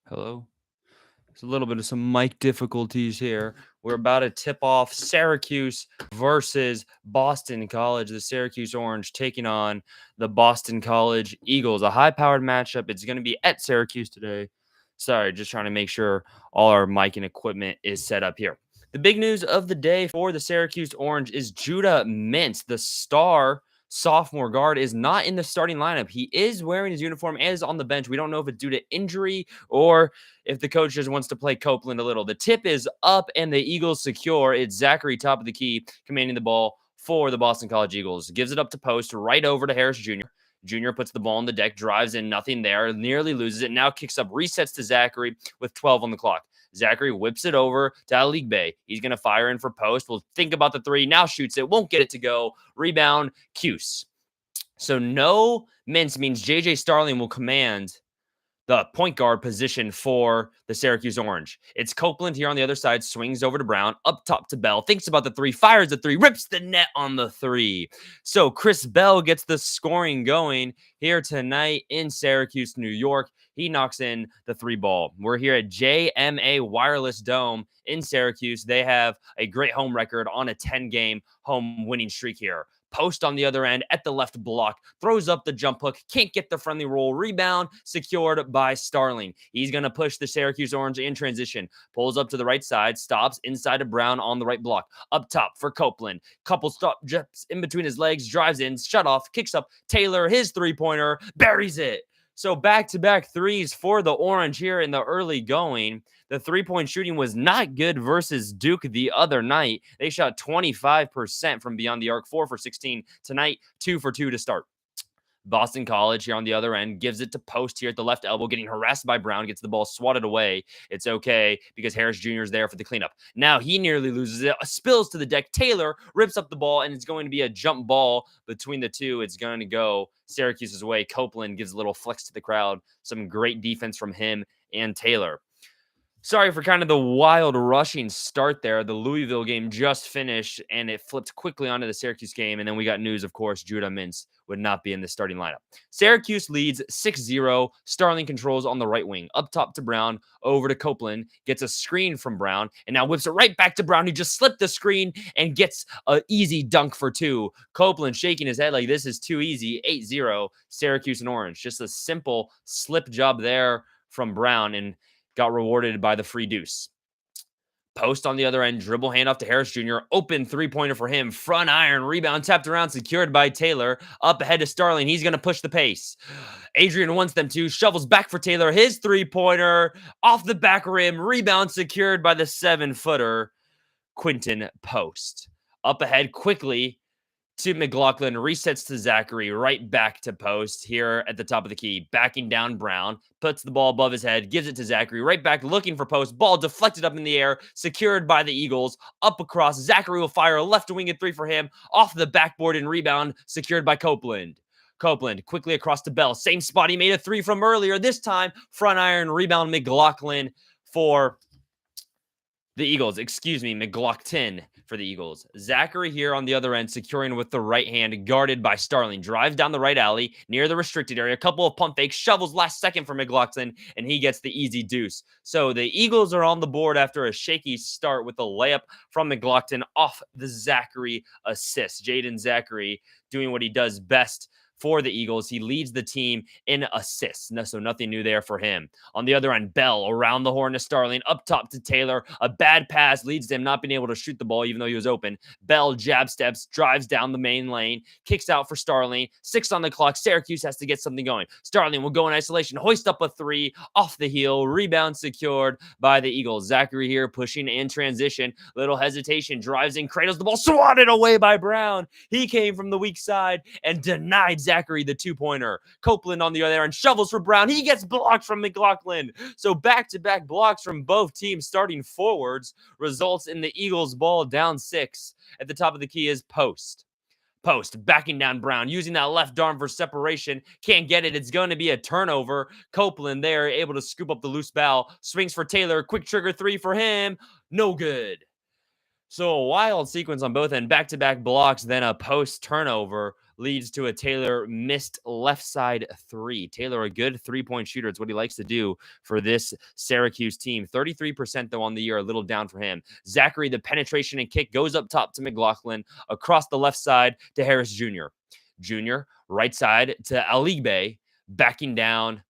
Hello. There's a little bit of some mic difficulties here. We're about to tip off Syracuse versus Boston College. The Syracuse Orange taking on the Boston College Eagles. A high-powered matchup. It's going to be at Syracuse today. Sorry, just trying to make sure all our mic and equipment is set up here. The big news of the day for the Syracuse Orange is Judah Mintz, the star sophomore guard, is not in the starting lineup. He is wearing his uniform and is on the bench. We don't know if it's due to injury or if the coach just wants to play Copeland a little. The tip is up and the Eagles secure. It's Zachary, top of the key, commanding the ball for the Boston College Eagles. Gives it up to post, right over to Harris Jr. Jr. puts the ball on the deck, drives in, nothing there, nearly loses it. Now kicks up, resets to Zachary with 12 on the clock. Zachary whips it over to Aligbe. He's going to fire in for post. We'll think about the three. Now shoots it. Won't get it to go. Rebound, Cuse. So no Mintz means J.J. Starling will command the point guard position for the Syracuse Orange. It's Copeland here on the other side, swings over to Brown, up top to Bell, thinks about the three, fires the three, rips the net on the three. So Chris Bell gets the scoring going here tonight in Syracuse, New York. He knocks in the three ball. We're here at JMA Wireless Dome in Syracuse. They have a great home record on a 10-game home winning streak here. Post on the other end at the left block, throws up the jump hook, can't get the friendly roll, rebound secured by Starling. He's going to push the Syracuse Orange in transition, pulls up to the right side, stops inside of Brown on the right block, up top for Copeland, couple stop jumps in between his legs, drives in, shut off, kicks up Taylor, his three-pointer, buries it. So back-to-back threes for the Orange here in the early going. The three-point shooting was not good versus Duke the other night. They shot 25% from beyond the arc, 4 for 16 tonight, 2 for 2 to start. Boston College here on the other end gives it to post here at the left elbow, getting harassed by Brown, gets the ball swatted away. It's okay because Harris Jr. is there for the cleanup. Now he nearly loses it, spills to the deck. Taylor rips up the ball, and it's going to be a jump ball between the two. It's going to go Syracuse's way. Copeland gives a little flex to the crowd. Some great defense from him and Taylor. Sorry for kind of the wild rushing start there. The Louisville game just finished, and it flipped quickly onto the Syracuse game. And then we got news, of course, Judah Mintz would not be in the starting lineup. Syracuse leads 6-0. Starling controls on the right wing. Up top to Brown, over to Copeland. Gets a screen from Brown, and now whips it right back to Brown, who just slipped the screen and gets an easy dunk for two. Copeland shaking his head like this is too easy. 8-0, Syracuse and Orange. Just a simple slip job there from Brown, and got rewarded by the free deuce. Post on the other end, dribble handoff to Harris Jr. Open three-pointer for him. Front iron, rebound, tapped around, secured by Taylor. Up ahead to Starling. He's going to push the pace. Adrian wants them to. Shovels back for Taylor. His three-pointer off the back rim. Rebound secured by the 7-footer, Quinton Post. Up ahead quickly to McLaughlin, resets to Zachary, right back to post here at the top of the key, backing down Brown, puts the ball above his head, gives it to Zachary, right back looking for post, ball deflected up in the air, secured by the Eagles, up across, Zachary will fire a left wing and three for him, off the backboard and rebound, secured by Copeland. Copeland quickly across to Bell, same spot he made a three from earlier, this time front iron, rebound McLaughlin for the Eagles, McLaughlin for the Eagles. Zachary here on the other end, securing with the right hand, guarded by Starling. Drives down the right alley, near the restricted area. A couple of pump fakes, shovels last second for McLaughlin, and he gets the easy deuce. So the Eagles are on the board after a shaky start with a layup from McLaughlin off the Zachary assist. Jaden Zachary doing what he does best for the Eagles. He leads the team in assists, so nothing new there for him. On the other end, Bell around the horn to Starling, up top to Taylor. A bad pass leads to him not being able to shoot the ball even though he was open. Bell jab steps, drives down the main lane, kicks out for Starling. 6 on the clock. Syracuse has to get something going. Starling will go in isolation, hoist up a three, off the heel, rebound secured by the Eagles. Zachary here pushing in transition, little hesitation, drives in, cradles the ball, swatted away by Brown. He came from the weak side and denied Zachary the two-pointer. Copeland on the other end, shovels for Brown. He gets blocked from McLaughlin. So back-to-back blocks from both teams starting forwards results in the Eagles ball down 6. At the top of the key is Post. Post backing down Brown, using that left arm for separation. Can't get it. It's going to be a turnover. Copeland there, able to scoop up the loose ball. Swings for Taylor. Quick trigger three for him. No good. So a wild sequence on both ends. Back-to-back blocks, then a post turnover leads to a Taylor missed left side three. Taylor, a good 3-point shooter. It's what he likes to do for this Syracuse team. 33% though on the year, a little down for him. Zachary, the penetration and kick goes up top to McLaughlin, across the left side to Harris Jr. Jr., right side to Aligbe, backing down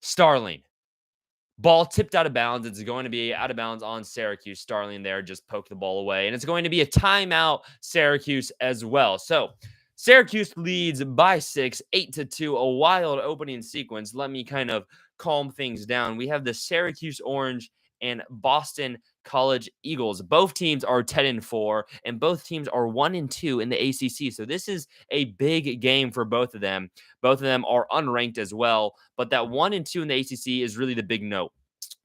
Starling. Ball tipped out of bounds. It's going to be out of bounds on Syracuse. Starling there just poked the ball away. And it's going to be a timeout, Syracuse as well. So Syracuse leads by 6, 8-2, a wild opening sequence. Let me kind of calm things down. We have the Syracuse Orange and Boston College Eagles. Both teams are 10-4, and both teams are 1-2 in the ACC. So this is a big game for both of them. Both of them are unranked as well, but that 1-2 in the ACC is really the big note.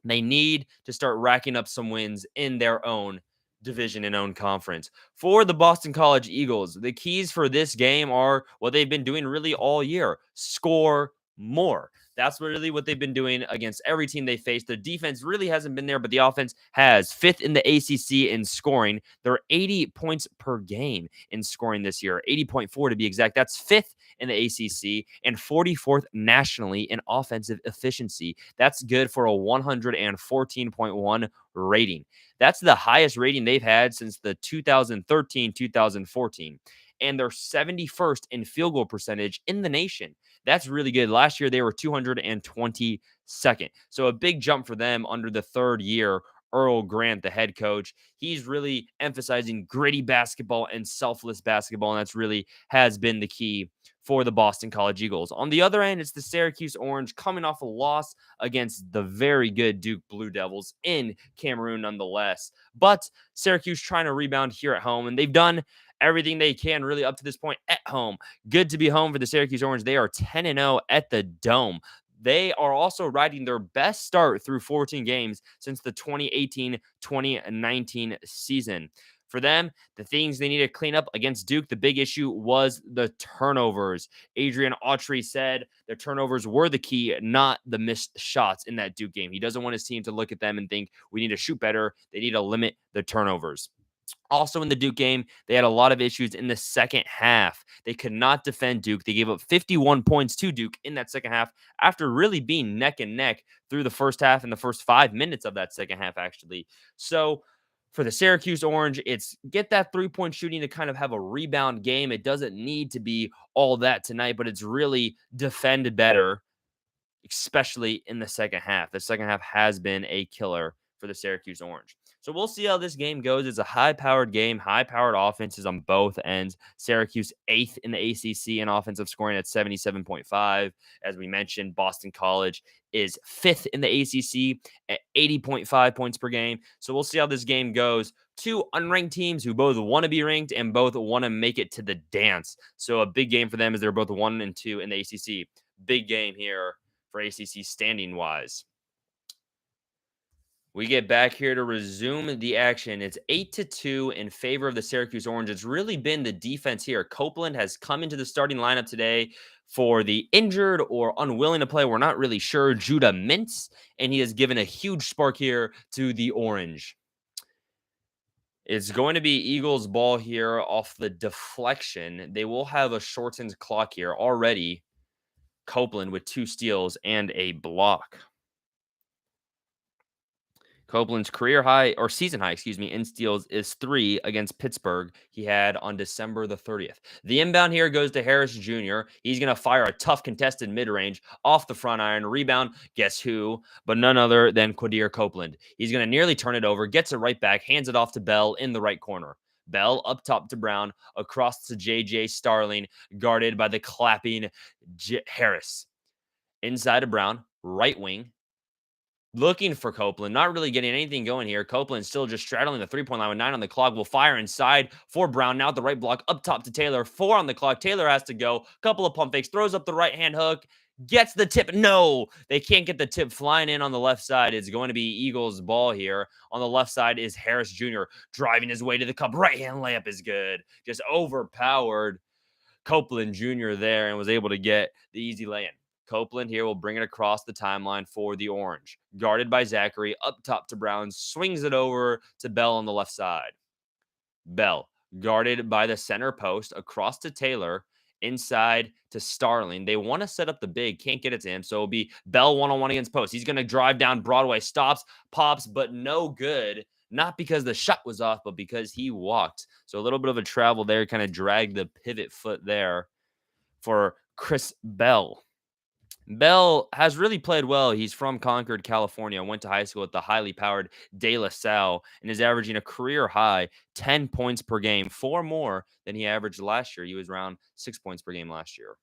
They need to start racking up some wins in their own division and own conference. For the Boston College Eagles, the keys for this game are what they've been doing really all year: score more. That's really what they've been doing against every team they faced. The defense really hasn't been there, but the offense has. 5th in the ACC in scoring. They're 80 points per game in scoring this year, 80.4 to be exact. That's 5th in the ACC and 44th nationally in offensive efficiency. That's good for a 114.1 rating. That's the highest rating they've had since the 2013-2014. And they're 71st in field goal percentage in the nation. That's really good. Last year, they were 222nd. So a big jump for them under the third year. Earl Grant, the head coach, he's really emphasizing gritty basketball and selfless basketball, and that's really has been the key for the Boston College Eagles. On the other end, it's the Syracuse Orange coming off a loss against the very good Duke Blue Devils in Cameroon nonetheless. But Syracuse trying to rebound here at home, and they've done everything they can really up to this point at home. Good to be home for the Syracuse Orange. They are 10-0 at the Dome. They are also riding their best start through 14 games since the 2018-2019 season. For them, the things they need to clean up against Duke, the big issue was the turnovers. Adrian Autry said the turnovers were the key, not the missed shots in that Duke game. He doesn't want his team to look at them and think, we need to shoot better. They need to limit the turnovers. Also in the Duke game, they had a lot of issues in the second half. They could not defend Duke. They gave up 51 points to Duke in that second half after really being neck and neck through the first half and the first 5 minutes of that second half, actually. So for the Syracuse Orange, it's get that three-point shooting to kind of have a rebound game. It doesn't need to be all that tonight, but it's really defend better, especially in the second half. The second half has been a killer for the Syracuse Orange. So we'll see how this game goes. It's a high-powered game, high-powered offenses on both ends. Syracuse 8th in the ACC in offensive scoring at 77.5. As we mentioned, Boston College is 5th in the ACC at 80.5 points per game. So we'll see how this game goes. Two unranked teams who both want to be ranked and both want to make it to the dance. So a big game for them as they're both 1-2 in the ACC. Big game here for ACC standing-wise. We get back here to resume the action. It's 8-2 in favor of the Syracuse Orange. It's really been the defense here. Copeland has come into the starting lineup today for the injured or unwilling to play. We're not really sure. Judah Mintz, and he has given a huge spark here to the Orange. It's going to be Eagles ball here off the deflection. They will have a shortened clock here already. Copeland with 2 steals and a block. Copeland's career high or season high, in steals is 3 against Pittsburgh. He had on December the 30th. The inbound here goes to Harris Jr. He's going to fire a tough contested mid-range off the front iron. Rebound, guess who? But none other than Quadir Copeland. He's going to nearly turn it over, gets it right back, hands it off to Bell in the right corner. Bell up top to Brown, across to J.J. Starling, guarded by the clapping Harris. Inside of Brown, right wing. Looking for Copeland, not really getting anything going here. Copeland still just straddling the three-point line with 9 on the clock. Will fire inside for Brown. Now at the right block, up top to Taylor. 4 on the clock. Taylor has to go. Couple of pump fakes. Throws up the right-hand hook. Gets the tip. No, they can't get the tip flying in on the left side. It's going to be Eagles ball here. On the left side is Harris Jr. driving his way to the cup. Right-hand layup is good. Just overpowered Copeland Jr. there and was able to get the easy lay-in. Copeland here will bring it across the timeline for the Orange. Guarded by Zachary, up top to Brown, swings it over to Bell on the left side. Bell, guarded by the center post, across to Taylor, inside to Starling. They want to set up the big, can't get it to him. So it'll be Bell one-on-one against post. He's going to drive down Broadway, stops, pops, but no good. Not because the shot was off, but because he walked. So a little bit of a travel there, kind of dragged the pivot foot there for Chris Bell. Bell has really played well. He's from Concord, California. Went to high school at the highly powered De La Salle and is averaging a career high 10 points per game, 4 more than he averaged last year. He was around 6 points per game last year.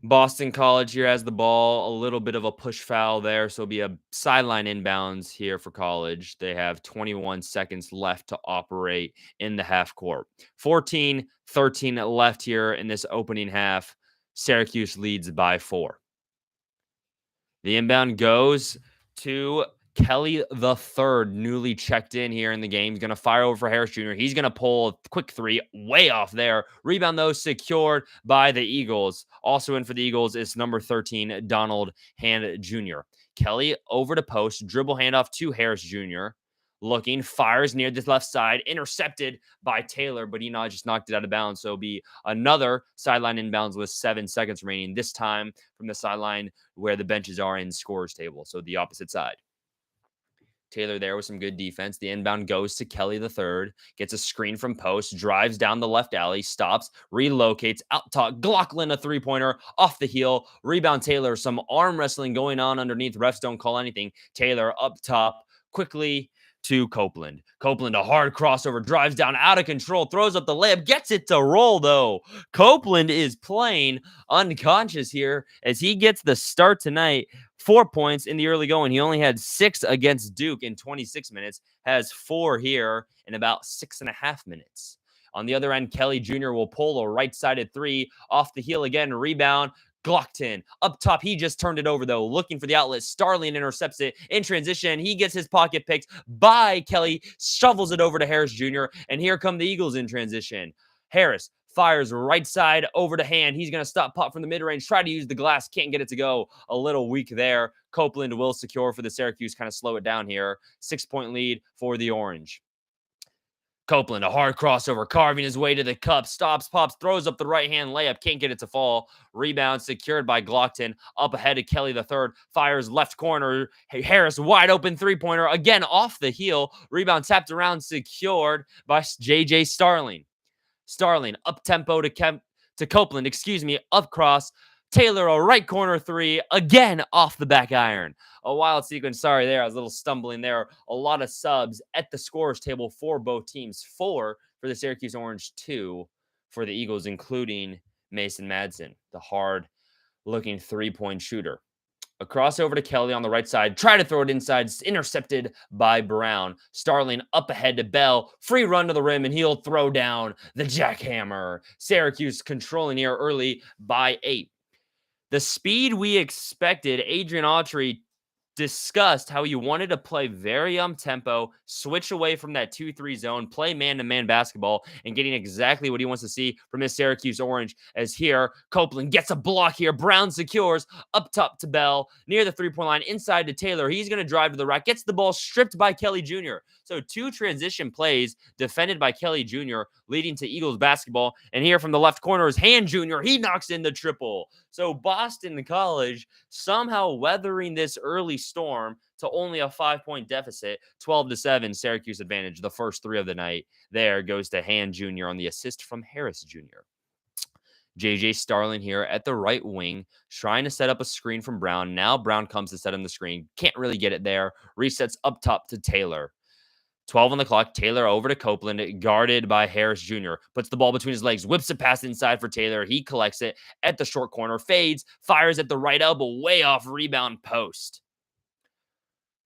Boston College here has the ball, a little bit of a push foul there. So it'll be a sideline inbounds here for College. They have 21 seconds left to operate in the half court. 14-13 left here in this opening half. Syracuse leads by 4. The inbound goes to Kelly the third, newly checked in here in the game. He's going to fire over for Harris Jr. He's going to pull a quick three way off there. Rebound, though, secured by the Eagles. Also in for the Eagles is number 13, Donald Hand Jr. Kelly over to post, dribble handoff to Harris Jr. Looking, fires near the left side, intercepted by Taylor, but he just knocked it out of bounds. So it'll be another sideline inbounds with 7 seconds remaining, this time from the sideline where the benches are in scorer's table, so the opposite side. Taylor there with some good defense. The inbound goes to Kelly the third, gets a screen from post, drives down the left alley, stops, relocates, out top, Glockland a three-pointer off the heel, rebound Taylor, some arm wrestling going on underneath. Refs don't call anything. Taylor up top, quickly to Copeland. Copeland, a hard crossover, drives down out of control, throws up the layup, gets it to roll though. Copeland is playing unconscious here as he gets the start tonight. 4 points in the early going. He only had 6 against Duke in 26 minutes, has 4 here in about 6.5 minutes. On the other end, Kelly Jr. will pull a right-sided three off the heel again, rebound. Glockton up top. He just turned it over, though, looking for the outlet. Starling intercepts it in transition. He gets his pocket picked by Kelly, shovels it over to Harris Jr., and here come the Eagles in transition. Harris fires right side over to Hand. He's going to stop pop from the mid-range, try to use the glass, can't get it to go. A little weak there. Copeland will secure for the Syracuse, kind of slow it down here. 6-point lead for the Orange. Copeland, a hard crossover, carving his way to the cup, stops, pops, throws up the right-hand layup, can't get it to fall. Rebound secured by Glockton, up ahead of Kelly the third, fires left corner. Harris, wide open three-pointer, again off the heel. Rebound tapped around, secured by J.J. Starling. Starling, up-tempo to Copeland, up cross. Taylor, a right corner three, again off the back iron. A wild sequence. Sorry there, I was a little stumbling there. A lot of subs at the scorer's table for both teams. 4 for the Syracuse Orange, 2 for the Eagles, including Mason Madsen, the hard-looking three-point shooter. A crossover to Kelly on the right side. Try to throw it inside. Intercepted by Brown. Starling up ahead to Bell. Free run to the rim, and he'll throw down the jackhammer. Syracuse controlling here early by 8. The speed we expected, Adrian Autry discussed how he wanted to play very tempo, switch away from that 2-3 zone, play man-to-man basketball, and getting exactly what he wants to see from his Syracuse Orange. As here, Copeland gets a block here. Brown secures up top to Bell, near the three-point line, inside to Taylor. He's going to drive to the rack, gets the ball stripped by Kelly Jr. So 2 transition plays defended by Kelly Jr., leading to Eagles basketball. And here from the left corner is Hand Jr. He knocks in the triple. So Boston College somehow weathering this early storm to only a 5-point deficit, 12-7, Syracuse advantage. The first 3 of the night there goes to Hand Jr. on the assist from Harris Jr. J.J. Starling here at the right wing, trying to set up a screen from Brown. Now Brown comes to set him the screen. Can't really get it there. Resets up top to Taylor. 12 on the clock. Taylor over to Copeland, guarded by Harris Jr. Puts the ball between his legs, whips it past inside for Taylor. He collects it at the short corner, fades, fires at the right elbow, way off rebound post.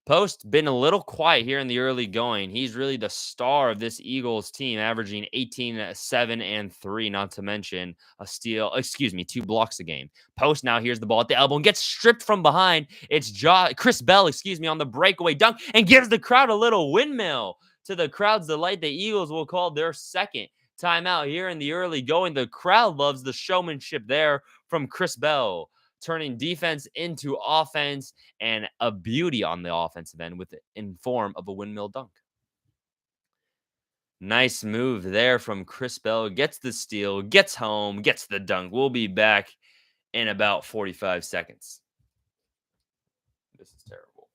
Post been a little quiet here in the early going. He's really the star of this Eagles team, averaging 18, 7, and 3, not to mention a steal, 2 blocks a game. Post now here's the ball at the elbow and gets stripped from behind. It's Chris Bell, on the breakaway dunk and gives the crowd a little windmill. To the crowd's delight, the Eagles will call their second timeout here in the early going. The crowd loves the showmanship there from Chris Bell, turning defense into offense, and a beauty on the offensive end in form of a windmill dunk. Nice move there from Chris Bell. Gets the steal, gets home, gets the dunk. We'll be back in about 45 seconds. This is terrible.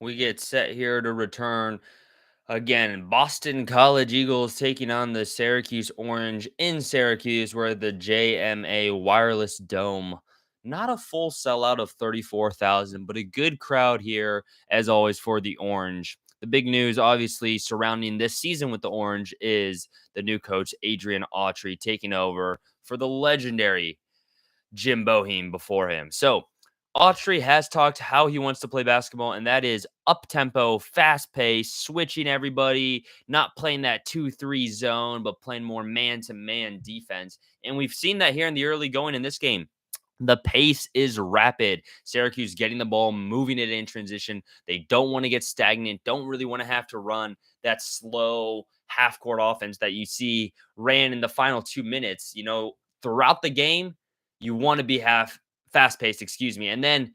We get set here to return again. Boston College Eagles taking on the Syracuse Orange in Syracuse, where the JMA Wireless Dome. Not a full sellout of 34,000, but a good crowd here, as always, for the Orange. The big news, obviously, surrounding this season with the Orange is the new coach, Adrian Autry, taking over for the legendary Jim Boeheim before him. So Autry has talked how he wants to play basketball, and that is up tempo, fast pace, switching everybody, not playing that 2-3 zone, but playing more man to man defense. And we've seen that here in the early going in this game. The pace is rapid. Syracuse getting the ball, moving it in transition. They don't want to get stagnant, don't really want to have to run that slow half court offense that you see ran in the final 2 minutes. Throughout the game, you want to be half fast paced, excuse me. And then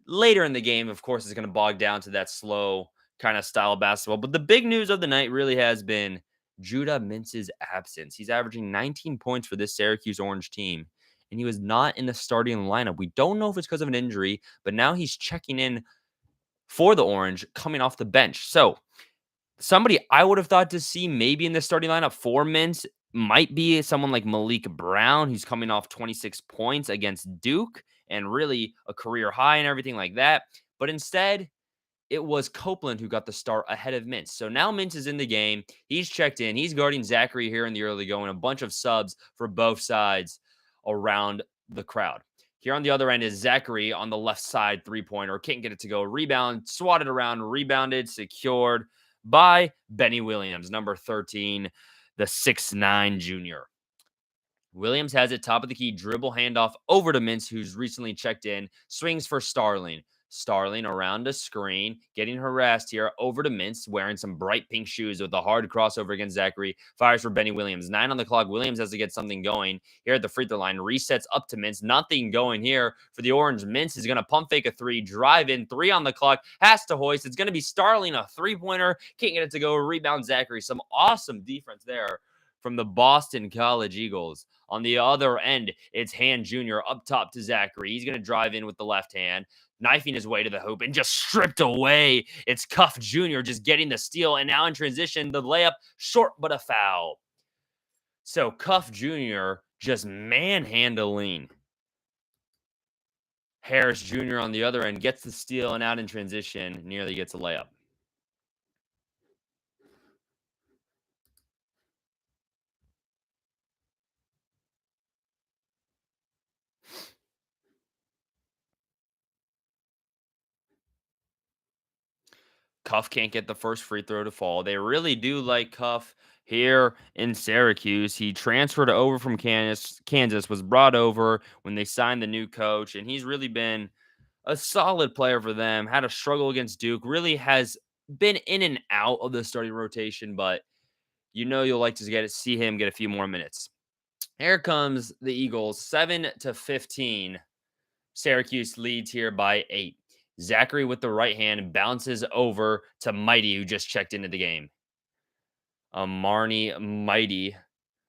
later in the game, of course, is going to bog down to that slow kind of style of basketball. But the big news of the night really has been Judah Mintz's absence. He's averaging 19 points for this Syracuse Orange team, and he was not in the starting lineup. We don't know if it's because of an injury, but now he's checking in for the Orange coming off the bench. So somebody I would have thought to see maybe in the starting lineup for Mintz might be someone like Malik Brown, who's coming off 26 points against Duke and really a career high and everything like that. But instead, it was Copeland who got the start ahead of Mintz. So now Mintz is in the game. He's checked in. He's guarding Zachary here in the early going. A bunch of subs for both sides around the crowd. Here on the other end is Zachary on the left side, three-pointer. Can't get it to go. Rebound, swatted around, rebounded, secured by Benny Williams, number 13, the 6'9 junior. Williams has it top of the key, dribble handoff over to Mintz, who's recently checked in, swings for Starling. Starling around a screen, getting harassed here over to Mintz, wearing some bright pink shoes with a hard crossover against Zachary. Fires for Benny Williams. 9 on the clock. Williams has to get something going here at the free throw line. Resets up to Mintz. Nothing going here for the Orange. Mintz is going to pump fake a three, drive in. 3 on the clock. Has to hoist. It's going to be Starling, a three-pointer. Can't get it to go. Rebound Zachary. Some awesome defense there from the Boston College Eagles. On the other end, it's Hand Jr. up top to Zachary. He's going to drive in with the left hand, knifing his way to the hoop and just stripped away. It's Cuff Jr. just getting the steal. And now in transition, the layup short, but a foul. So Cuff Jr. just manhandling Harris Jr. on the other end, gets the steal and out in transition, nearly gets a layup. Cuff can't get the first free throw to fall. They really do like Cuff here in Syracuse. He transferred over from Kansas, was brought over when they signed the new coach, and he's really been a solid player for them. Had a struggle against Duke, really has been in and out of the starting rotation, but you'll like to see him get a few more minutes. Here comes the Eagles, 7-15. Syracuse leads here by 8. Zachary with the right hand bounces over to Mighty, who just checked into the game. Marnie Mighty,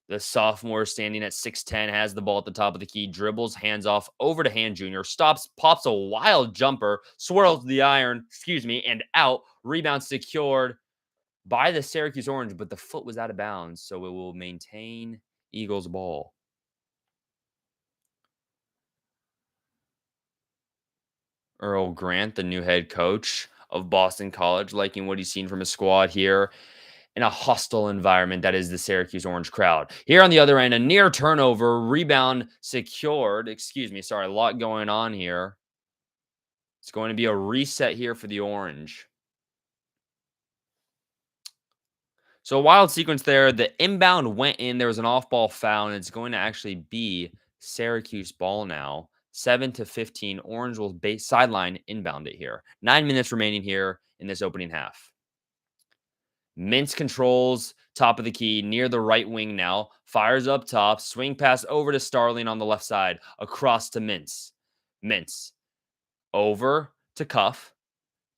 the sophomore standing at 6'10", has the ball at the top of the key, dribbles, hands off over to Hand Jr., stops, pops a wild jumper, swirls the iron, and out. Rebound secured by the Syracuse Orange, but the foot was out of bounds, so it will maintain Eagles ball. Earl Grant, the new head coach of Boston College, liking what he's seen from his squad here in a hostile environment that is the Syracuse Orange crowd. Here on the other end, a near turnover, rebound secured. Sorry, a lot going on here. It's going to be a reset here for the Orange. So a wild sequence there. The inbound went in. There was an off-ball foul, and it's going to actually be Syracuse ball now. 7-15. Orange will sideline inbound it here. 9 minutes remaining here in this opening half. Mintz controls top of the key near the right wing now. Fires up top. Swing pass over to Starling on the left side. Across to Mintz. Mintz over to Cuff.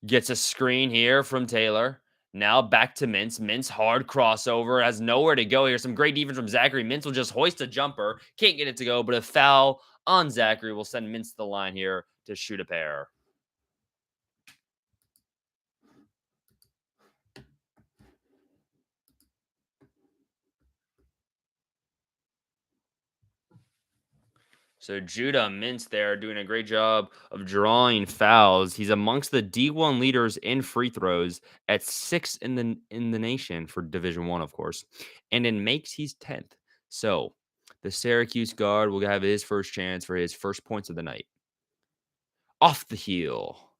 Gets a screen here from Taylor. Now back to Mintz. Mintz hard crossover. Has nowhere to go here. Some great defense from Zachary. Mintz will just hoist a jumper. Can't get it to go, but a foul on Zachary will send Mintz to the line here to shoot a pair. So Judah Mintz there doing a great job of drawing fouls. He's amongst the D1 leaders in free throws at 6 in the nation for Division 1, of course. And in makes, he's 10th. So the Syracuse guard will have his first chance for his first points of the night. Off the heel.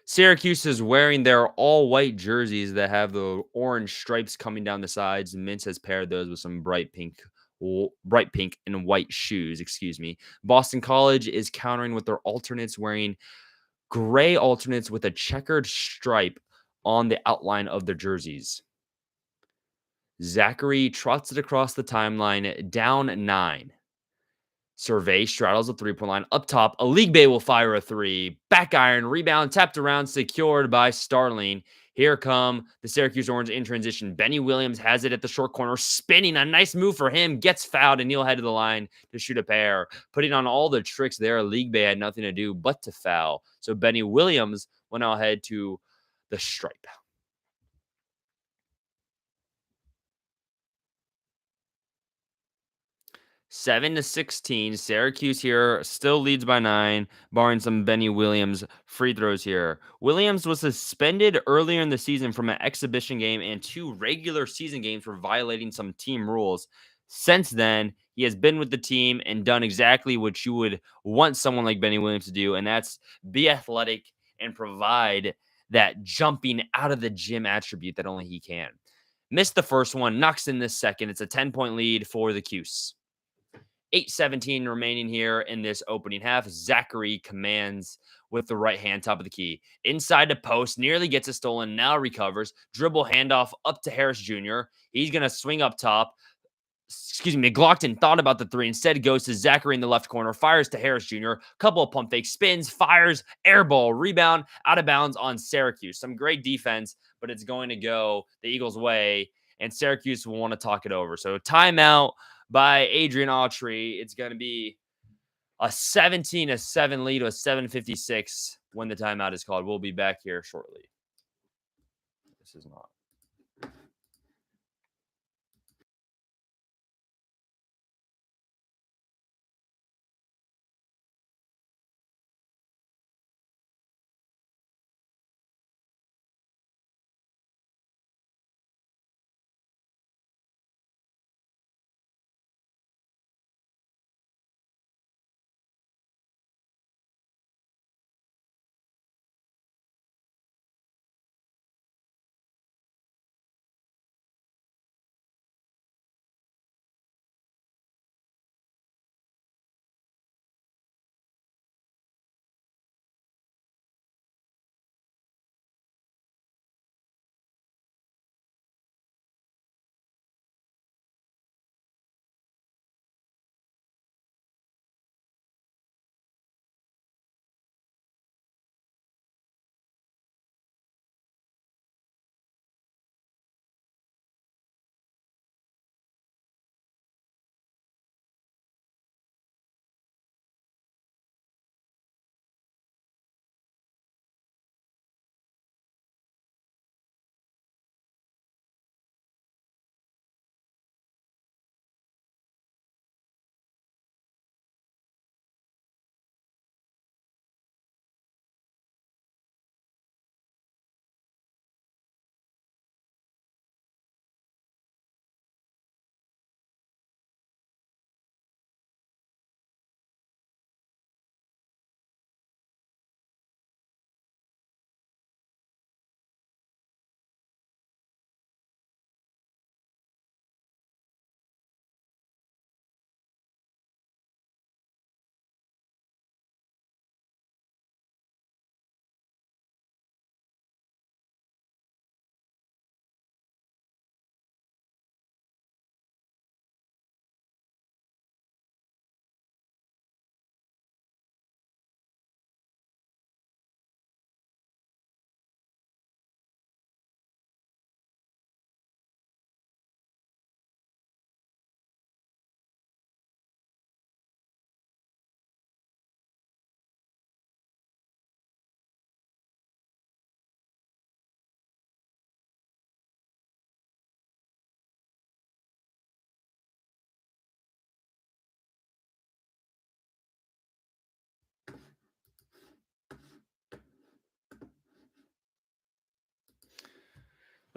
Syracuse is wearing their all-white jerseys that have the orange stripes coming down the sides. Mintz has paired those with some bright pink and white shoes. Boston College is countering with their alternates wearing gray alternates with a checkered stripe on the outline of their jerseys. Zachary trots it across the timeline, down 9. Survey straddles the three-point line. Up top, a league bay will fire a three. Back iron, rebound, tapped around, secured by Starling. Here come the Syracuse Orange in transition. Benny Williams has it at the short corner, spinning. A nice move for him. Gets fouled, and he'll head to the line to shoot a pair. Putting on all the tricks there. League bay had nothing to do but to foul. So Benny Williams will now head to the stripe. 7-16. Syracuse here still leads by 9, barring some Benny Williams free throws here. Williams was suspended earlier in the season from an exhibition game and 2 regular season games for violating some team rules. Since then, he has been with the team and done exactly what you would want someone like Benny Williams to do, and that's be athletic and provide that jumping out of the gym attribute that only he can. Missed the first one, knocks in this second. It's a 10-point lead for the Cuse. 8:17 remaining here in this opening half. Zachary commands with the right hand top of the key. Inside the post, nearly gets it stolen, now recovers. Dribble handoff up to Harris Jr. He's going to swing up top. McLaughlin thought about the three. Instead goes to Zachary in the left corner. Fires to Harris Jr. Couple of pump fakes. Spins, fires, air ball, rebound, out of bounds on Syracuse. Some great defense, but it's going to go the Eagles' way, and Syracuse will want to talk it over. So timeout by Adrian Autry. It's going to be a 17-7 lead to a 7:56 when the timeout is called. We'll be back here shortly. This is not.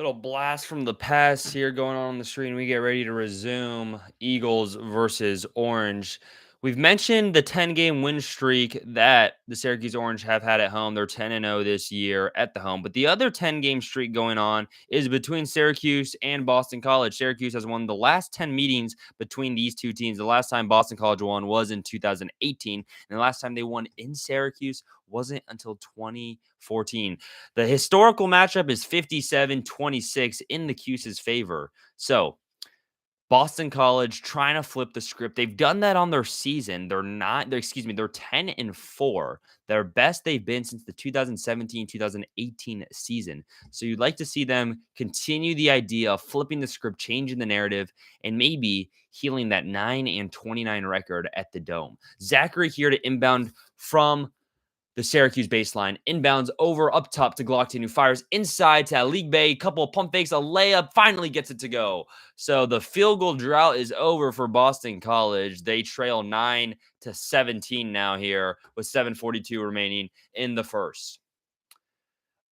Little blast from the past here going on the screen. We get ready to resume Eagles versus Orange. We've mentioned the 10-game win streak that the Syracuse Orange have had at home. They're 10-0 this year at the home. But the other 10-game streak going on is between Syracuse and Boston College. Syracuse has won the last 10 meetings between these two teams. The last time Boston College won was in 2018. And the last time they won in Syracuse wasn't until 2014. The historical matchup is 57-26 in the Cuse's favor. So, Boston College trying to flip the script. They've done that on their season. They're 10-4. Their best they've been since the 2017-2018 season. So you'd like to see them continue the idea of flipping the script, changing the narrative, and maybe healing that 9-29 record at the Dome. Zachary here to inbound from the Syracuse baseline. Inbounds over up top to Glockton, who fires inside to League Bay. Couple of pump fakes, a layup, finally gets it to go. So the field goal drought is over for Boston College. They trail 9-17 now here with 7:42 remaining in the first.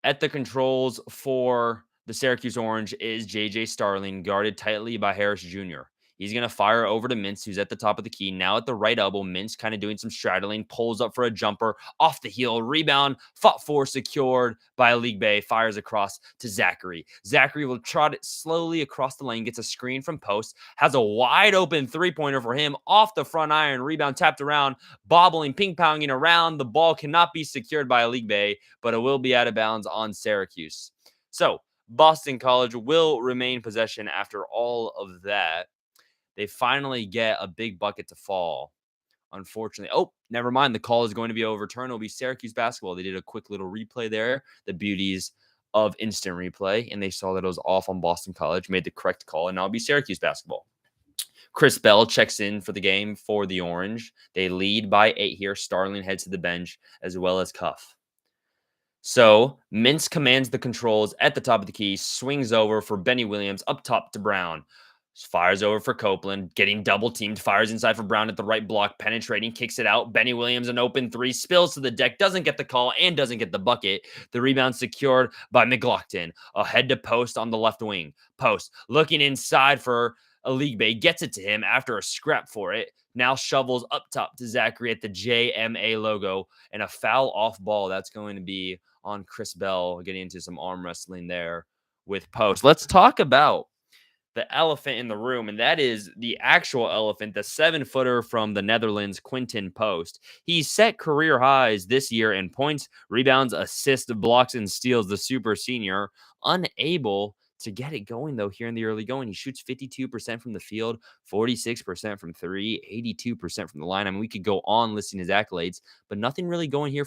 At the controls for the Syracuse Orange is J.J. Starling, guarded tightly by Harris Jr. He's going to fire over to Mintz, who's at the top of the key. Now at the right elbow, Mintz kind of doing some straddling, pulls up for a jumper, off the heel, rebound, fought for, secured by League Bay, fires across to Zachary. Zachary will trot it slowly across the lane, gets a screen from post, has a wide open three-pointer for him, off the front iron, rebound tapped around, bobbling, ping-ponging around. The ball cannot be secured by League Bay, but it will be out of bounds on Syracuse. So Boston College will remain possession after all of that. They finally get a big bucket to fall. Unfortunately, never mind. The call is going to be overturned. It'll be Syracuse basketball. They did a quick little replay there. The beauties of instant replay, and they saw that it was off on Boston College, made the correct call, and now it'll be Syracuse basketball. Chris Bell checks in for the game for the Orange. They lead by 8 here. Starling heads to the bench, as well as Cuff. So Mintz commands the controls at the top of the key, swings over for Benny Williams, up top to Brown. Fires over for Copeland, getting double teamed, fires inside for Brown at the right block, penetrating, kicks it out. Benny Williams, an open three, spills to the deck, doesn't get the call and doesn't get the bucket. The rebound secured by McLaughlin. Ahead to Post on the left wing. Post looking inside for a League Bay, gets it to him after a scrap for it. Now shovels up top to Zachary at the JMA logo, and a foul off ball. That's going to be on Chris Bell, getting into some arm wrestling there with Post. Let's talk about the elephant in the room, and that is the actual elephant, the 7-footer from the Netherlands, Quinten Post. He's set career highs this year in points, rebounds, assists, blocks, and steals. The super senior, unable to get it going, though, here in the early going. He shoots 52% from the field, 46% from three, 82% from the line. I mean, we could go on listing his accolades, but nothing really going here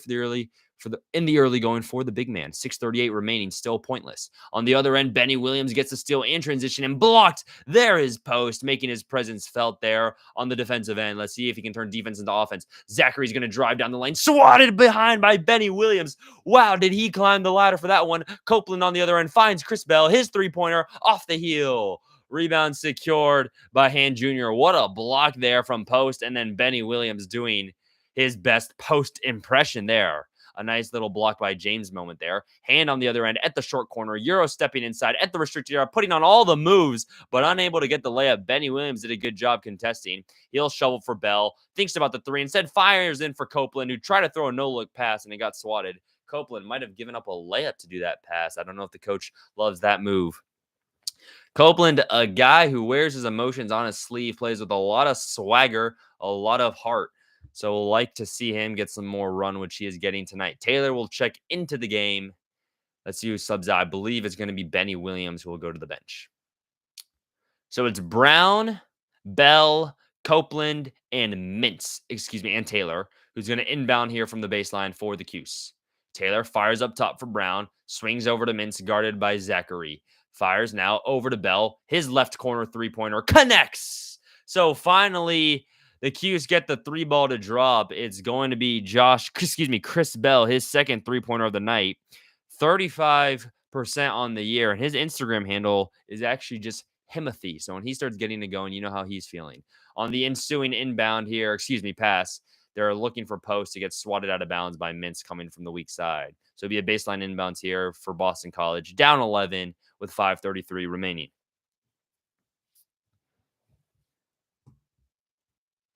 in the early going for the big man. 6:38 remaining, still pointless. On the other end, Benny Williams gets the steal and transition and blocked. There is Post, making his presence felt there on the defensive end. Let's see if he can turn defense into offense. Zachary's going to drive down the lane, swatted behind by Benny Williams. Wow, did he climb the ladder for that one? Copeland on the other end finds Chris Bell, his three-pointer off the heel. Rebound secured by Hand Jr. What a block there from Post, and then Benny Williams doing his best Post impression there. A nice little block by James moment there. Hand on the other end at the short corner. Euro stepping inside at the restricted area, putting on all the moves, but unable to get the layup. Benny Williams did a good job contesting. He'll shovel for Bell. Thinks about the three. Instead, fires in for Copeland, who tried to throw a no-look pass, and it got swatted. Copeland might have given up a layup to do that pass. I don't know if the coach loves that move. Copeland, a guy who wears his emotions on his sleeve, plays with a lot of swagger, a lot of heart. So we'll like to see him get some more run, which he is getting tonight. Taylor will check into the game. Let's see who subs out. I believe it's going to be Benny Williams who will go to the bench. So it's Brown, Bell, Copeland, and and Taylor, who's going to inbound here from the baseline for the Cuse. Taylor fires up top for Brown, swings over to Mintz, guarded by Zachary. Fires now over to Bell. His left corner three-pointer connects. So finally, the Cuse get the three ball to drop. It's going to be Chris Bell, his second three-pointer of the night. 35% on the year. And his Instagram handle is actually just Himothy. So when he starts getting it going, you know how he's feeling. On the ensuing inbound here, pass, they're looking for Post to get swatted out of bounds by Mintz coming from the weak side. So it'll be a baseline inbounds here for Boston College. Down 11 with 5:33 remaining.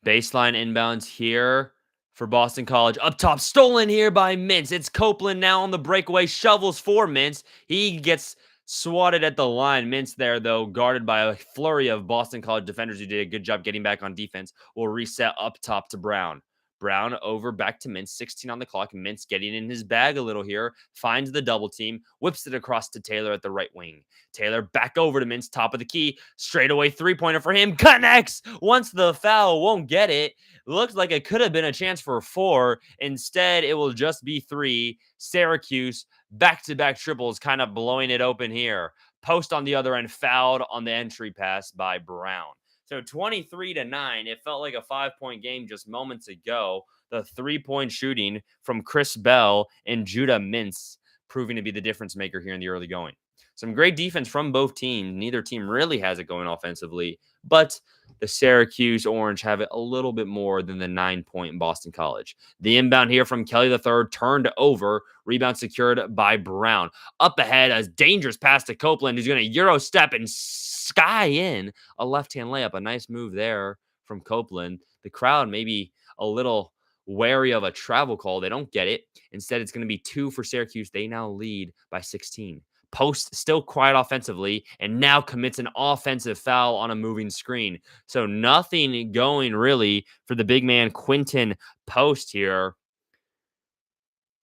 Baseline inbounds here for Boston College. Up top, stolen here by Mintz. It's Copeland now on the breakaway, shovels for Mintz. He gets swatted at the line. Mintz there, though, guarded by a flurry of Boston College defenders who did a good job getting back on defense. Will reset up top to Brown. Brown over back to Mintz, 16 on the clock. Mintz getting in his bag a little here, finds the double team, whips it across to Taylor at the right wing. Taylor back over to Mintz, top of the key, straightaway three-pointer for him, connects. Once the foul, won't get it. Looks like it could have been a chance for 4. Instead, it will just be 3. Syracuse, back-to-back triples, kind of blowing it open here. Post on the other end, fouled on the entry pass by Brown. So 23-9, it felt like a 5-point game just moments ago. The 3-point shooting from Chris Bell and Judah Mintz proving to be the difference maker here in the early going. Some great defense from both teams. Neither team really has it going offensively, but the Syracuse Orange have it a little bit more than the 9-point Boston College. The inbound here from Kelly III turned over. Rebound secured by Brown. Up ahead, a dangerous pass to Copeland, who's going to Euro step and sky in a left-hand layup. A nice move there from Copeland. The crowd maybe a little wary of a travel call. They don't get it. Instead, it's going to be 2 for Syracuse. They now lead by 16. Post still quiet offensively and now commits an offensive foul on a moving screen. So nothing going really for the big man Quinton Post here.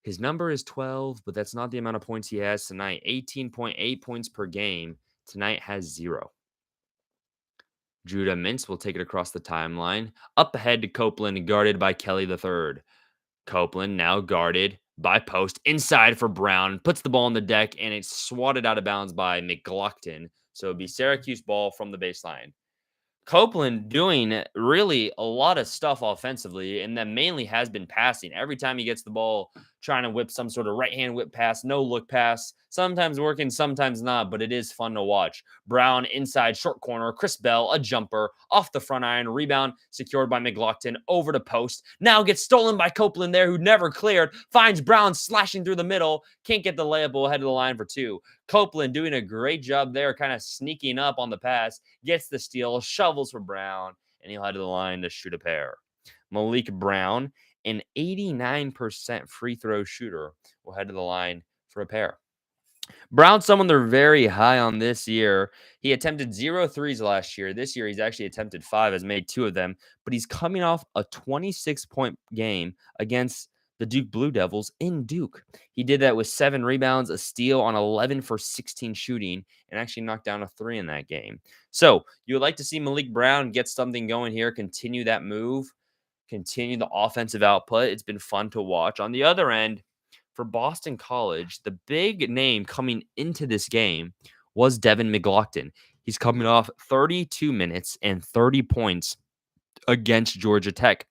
His number is 12, but that's not the amount of points he has tonight. 18.8 points per game. Tonight has 0. Judah Mintz will take it across the timeline. Up ahead to Copeland, guarded by Kelly III. Copeland now guarded by Post. Inside for Brown. Puts the ball on the deck, and it's swatted out of bounds by McGlockton. So it'll be Syracuse ball from the baseline. Copeland doing really a lot of stuff offensively, and that mainly has been passing. Every time he gets the ball, trying to whip some sort of right-hand whip pass, no-look pass, sometimes working, sometimes not, but it is fun to watch. Brown inside, short corner, Chris Bell, a jumper, off the front iron, rebound secured by McGlockton, over to Post. Now gets stolen by Copeland there, who never cleared, finds Brown slashing through the middle, can't get the layup, will head to the line for 2. Copeland doing a great job there, kind of sneaking up on the pass, gets the steal, shovels for Brown, and he'll head to the line to shoot a pair. Malik Brown, an 89% free throw shooter, will head to the line for a pair. Brown's someone they're very high on this year. He attempted 0 threes last year. This year, he's actually attempted 5, has made 2 of them, but he's coming off a 26-point game against the Duke Blue Devils in Duke. He did that with 7 rebounds, a steal on 11 for 16 shooting, and actually knocked down a 3 in that game. So you would like to see Malik Brown get something going here, continue that move, continue the offensive output. It's been fun to watch. On the other end, for Boston College, the big name coming into this game was Devin McGlockton. He's coming off 32 minutes and 30 points against Georgia Tech.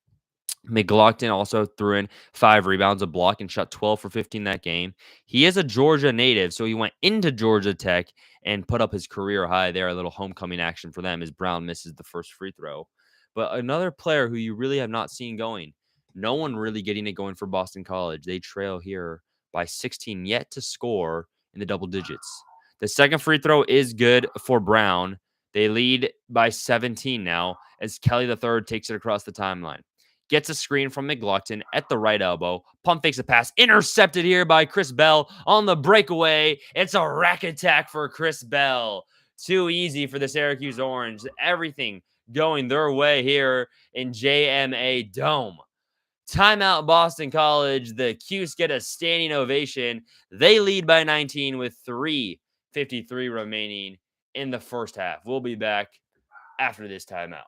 McGlockton also threw in 5 rebounds, a block, and shot 12 for 15 that game. He is a Georgia native, so he went into Georgia Tech and put up his career high there. A little homecoming action for them as Brown misses the first free throw. But another player who you really have not seen going. No one really getting it going for Boston College. They trail here by 16, yet to score in the double digits. The second free throw is good for Brown. They lead by 17 now as Kelly III takes it across the timeline. Gets a screen from McGlockton at the right elbow. Pump fakes a pass. Intercepted here by Chris Bell on the breakaway. It's a rack attack for Chris Bell. Too easy for the Syracuse Orange. Everything going their way here in JMA Dome. Timeout Boston College. The Cuse get a standing ovation. They lead by 19 with 3:53 remaining in the first half. We'll be back after this timeout.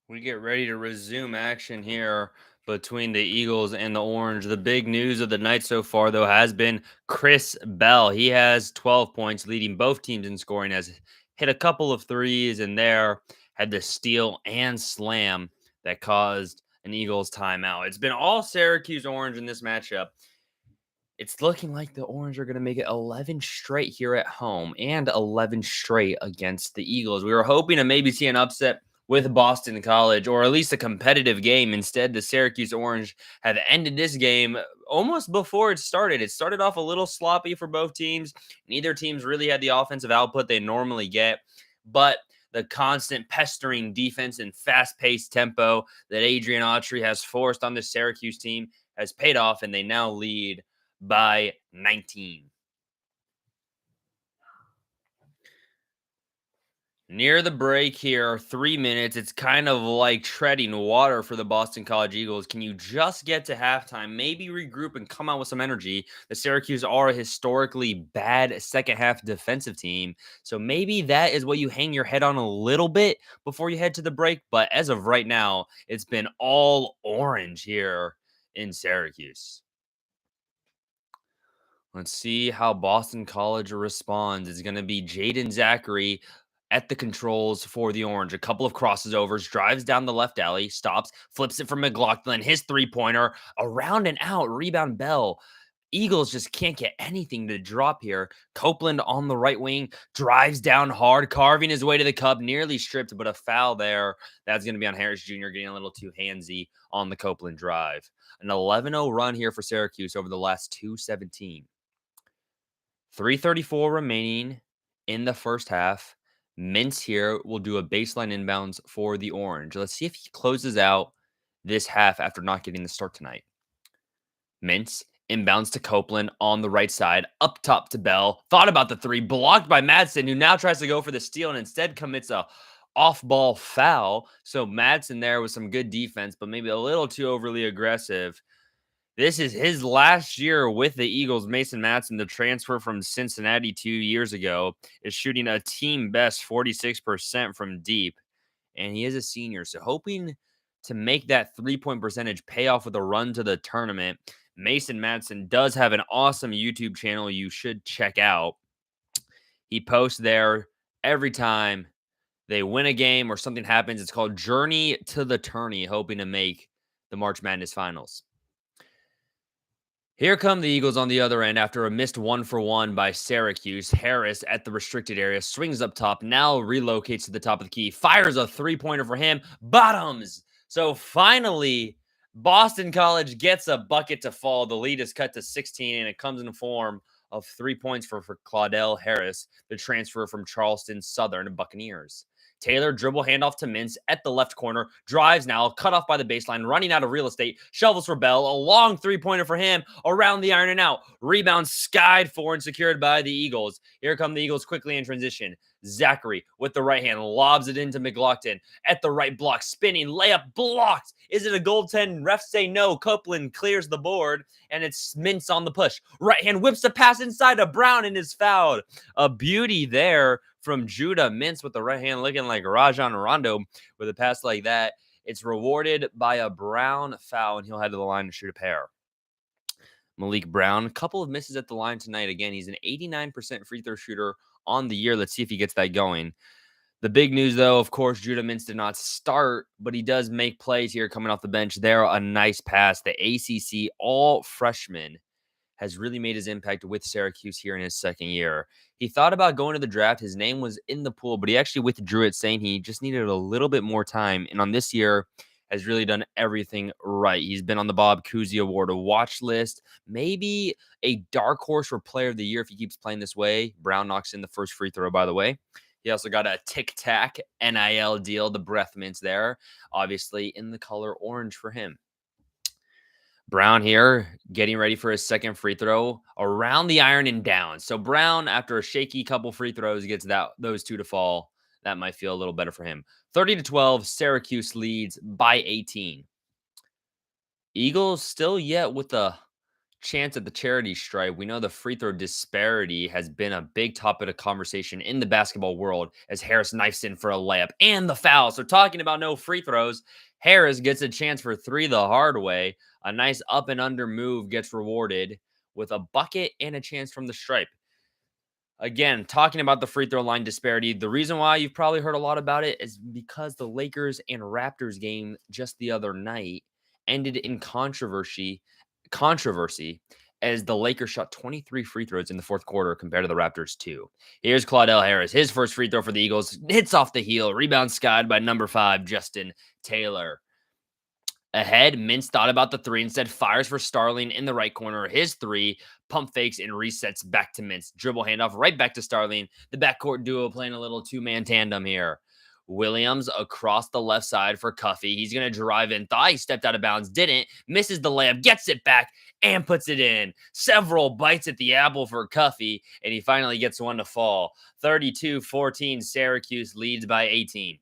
We get ready to resume action here between the Eagles and the Orange. The big news of the night so far, though, has been Chris Bell. He has 12 points, leading both teams in scoring, has hit a couple of threes, and there had the steal and slam that caused an Eagles timeout. It's been all Syracuse Orange in this matchup. It's looking like the Orange are going to make it 11 straight here at home and 11 straight against the Eagles. We were hoping to maybe see an upset with Boston College or at least a competitive game. Instead, the Syracuse Orange have ended this game almost before it started. It started off a little sloppy for both teams. Neither teams really had the offensive output they normally get, but the constant pestering defense and fast-paced tempo that Adrian Autry has forced on the Syracuse team has paid off, and they now lead by 19. Near the break here, 3 minutes. It's kind of like treading water for the Boston College Eagles. Can you just get to halftime, maybe regroup and come out with some energy? The Syracuse are a historically bad second half defensive team. So maybe that is what you hang your head on a little bit before you head to the break. But as of right now, it's been all orange here in Syracuse. Let's see how Boston College responds. It's going to be Jaden Zachary at the controls for the Orange. A couple of crosses overs, drives down the left alley, stops, flips it from McLaughlin. His three-pointer, around and out, rebound Bell. Eagles just can't get anything to drop here. Copeland on the right wing, drives down hard, carving his way to the cup, nearly stripped, but a foul there. That's going to be on Harris Jr., getting a little too handsy on the Copeland drive. An 11-0 run here for Syracuse over the last 2:17. 3:34 remaining in the first half. Mintz here will do a baseline inbounds for the Orange. Let's see if he closes out this half after not getting the start tonight. Mintz inbounds to Copeland on the right side, up top to Bell. Thought about the three, blocked by Madsen, who now tries to go for the steal and instead commits a off-ball foul. So Madsen there with some good defense, but maybe a little too overly aggressive. This is his last year with the Eagles. Mason Madsen, the transfer from Cincinnati 2 years ago, is shooting a team best 46% from deep, and he is a senior. So hoping to make that three-point percentage pay off with a run to the tournament. Mason Madsen does have an awesome YouTube channel you should check out. He posts there every time they win a game or something happens. It's called Journey to the Tourney, hoping to make the March Madness Finals. Here come the Eagles on the other end after a missed 1-for-1 by Syracuse. Harris at the restricted area, swings up top, now relocates to the top of the key, fires a three-pointer for him, bottoms. So finally, Boston College gets a bucket to fall. The lead is cut to 16, and it comes in the form of 3 points for Claudell Harris, the transfer from Charleston Southern Buccaneers. Taylor dribble handoff to Mintz at the left corner, drives now, cut off by the baseline, running out of real estate, shovels for Bell, a long three-pointer for him, around the iron and out, rebound skied for and secured by the Eagles. Here come the Eagles quickly in transition. Zachary with the right hand lobs it into McLaughlin at the right block, spinning, layup blocked. Is it a goaltend? Refs say no. Copeland clears the board, and it's Mintz on the push. Right hand whips the pass inside of Brown and is fouled. A beauty there from Judah Mintz with the right hand, looking like Rajon Rondo with a pass like that. It's rewarded by a Brown foul, and he'll head to the line to shoot a pair. Malik Brown, a couple of misses at the line tonight. Again, he's an 89% free throw shooter on the year. Let's see if he gets that going. The big news, though, of course, Judah Mintz did not start, but he does make plays here coming off the bench. There, a nice pass. The ACC all-freshman has really made his impact with Syracuse here in his second year. He thought about going to the draft. His name was in the pool, but he actually withdrew it, saying he just needed a little bit more time. And on this year, has really done everything right. He's been on the Bob Cousy Award watch list, maybe a dark horse for player of the year if he keeps playing this way. Brown knocks in the first free throw, by the way. He also got a Tic Tac NIL deal, the breath mints there, obviously in the color orange for him. Brown here getting ready for his second free throw around the iron and down. So Brown, after a shaky couple free throws, gets those two to fall. That might feel a little better for him. 30-12, Syracuse leads by 18. Eagles still yet with the chance at the charity stripe, we know the free throw disparity has been a big topic of conversation in the basketball world as Harris knifes in for a layup and the foul. So, talking about no free throws, Harris gets a chance for three the hard way. A nice up and under move gets rewarded with a bucket and a chance from the stripe. Again, talking about the free throw line disparity, the reason why you've probably heard a lot about it is because the Lakers and Raptors game just the other night ended in controversy as the Lakers shot 23 free throws in the fourth quarter compared to the Raptors 2. Here's Claudell Harris. His first free throw for the Eagles hits off the heel, rebound skied by number 5, Justin Taylor. Ahead, Mintz thought about the three, instead fires for Starling in the right corner. His three, pump fakes and resets back to Mintz. Dribble handoff right back to Starling. The backcourt duo playing a little two-man tandem here. Williams across the left side for Cuffy. He's going to drive in. Thought he stepped out of bounds. Didn't. Misses the layup. Gets it back and puts it in. Several bites at the apple for Cuffy, and he finally gets one to fall. 32-14, Syracuse leads by 18.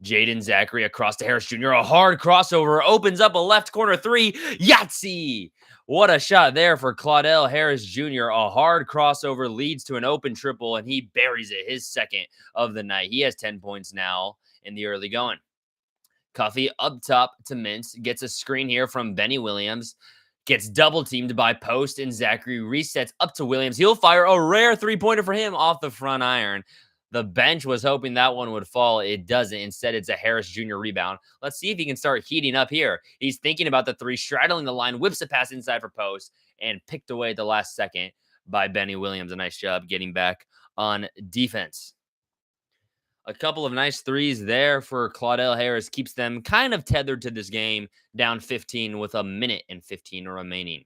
Jaden Zachary across to Harris Jr. A hard crossover opens up a left corner three. Yahtzee! What a shot there for Claudell Harris Jr. A hard crossover leads to an open triple, and he buries it, his second of the night. He has 10 points now in the early going. Cuffy up top to Mintz. Gets a screen here from Benny Williams. Gets double teamed by Post, and Zachary resets up to Williams. He'll fire a rare three-pointer for him off the front iron. The bench was hoping that one would fall. It doesn't. Instead, it's a Harris Jr. rebound. Let's see if he can start heating up here. He's thinking about the three, straddling the line, whips a pass inside for Post, and picked away at the last second by Benny Williams. A nice job getting back on defense. A couple of nice threes there for Claudell Harris. Keeps them kind of tethered to this game, down 15 with a minute and 15 remaining.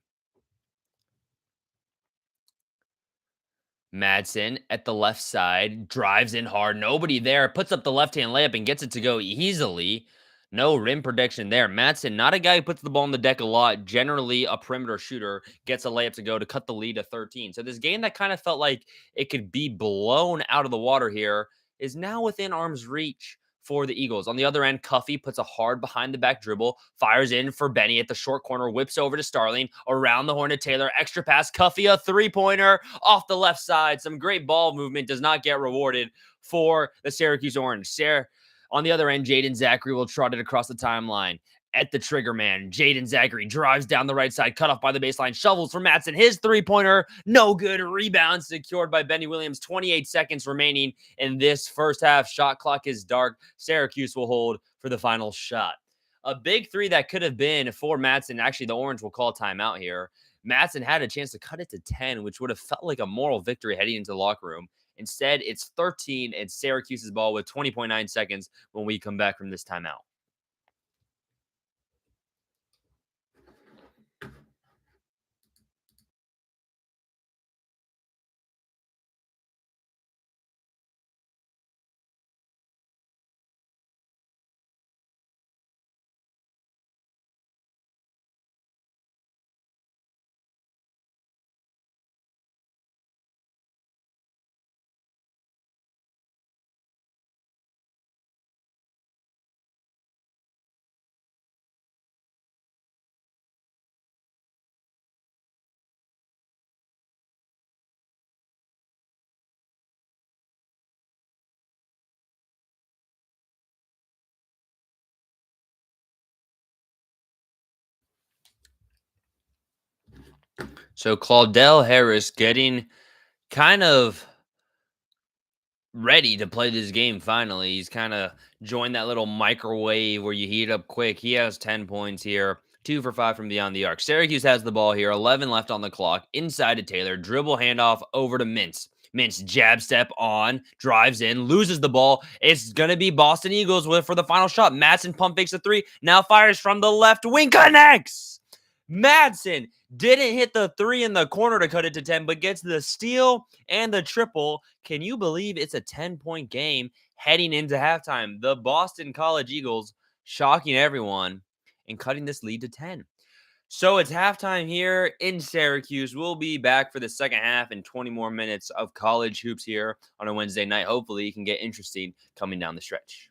Madsen at the left side, drives in hard. Nobody there. Puts up the left-hand layup and gets it to go easily. No rim protection there. Madsen, not a guy who puts the ball on the deck a lot. Generally a perimeter shooter. Gets a layup to go to cut the lead to 13. So this game that kind of felt like it could be blown out of the water here is now within arm's reach for the Eagles. On the other end, Cuffy puts a hard behind the back dribble, fires in for Benny at the short corner, whips over to Starling, around the horn to Taylor, extra pass, Cuffy, a three-pointer off the left side. Some great ball movement, does not get rewarded for the Syracuse Orange. On the other end, Jaden Zachary will trot it across the timeline. At the trigger man, Jaden Zachary drives down the right side, cut off by the baseline, shovels for Madsen. His three-pointer, no good. Rebound secured by Benny Williams. 28 seconds remaining in this first half. Shot clock is dark. Syracuse will hold for the final shot. A big three that could have been for Madsen. Actually, the Orange will call timeout here. Madsen had a chance to cut it to 10, which would have felt like a moral victory heading into the locker room. Instead, it's 13 and Syracuse's ball with 20.9 seconds when we come back from this timeout. So Claudell Harris getting kind of ready to play this game finally. He's kind of joined that little microwave where you heat up quick. He has 10 points here, 2 for 5 from beyond the arc. Syracuse has the ball here, 11 left on the clock. Inside to Taylor, dribble handoff over to Mintz. Mintz jab step on, drives in, loses the ball. It's going to be Boston Eagles for the final shot. Madsen pump fakes a three, now fires from the left wing, connects! Madsen didn't hit the three in the corner to cut it to 10, but gets the steal and the triple. Can you believe it's a 10-point game heading into halftime? The Boston College Eagles shocking everyone and cutting this lead to 10. So it's halftime here in Syracuse. We'll be back for the second half and 20 more minutes of college hoops here on a Wednesday night. Hopefully it can get interesting coming down the stretch.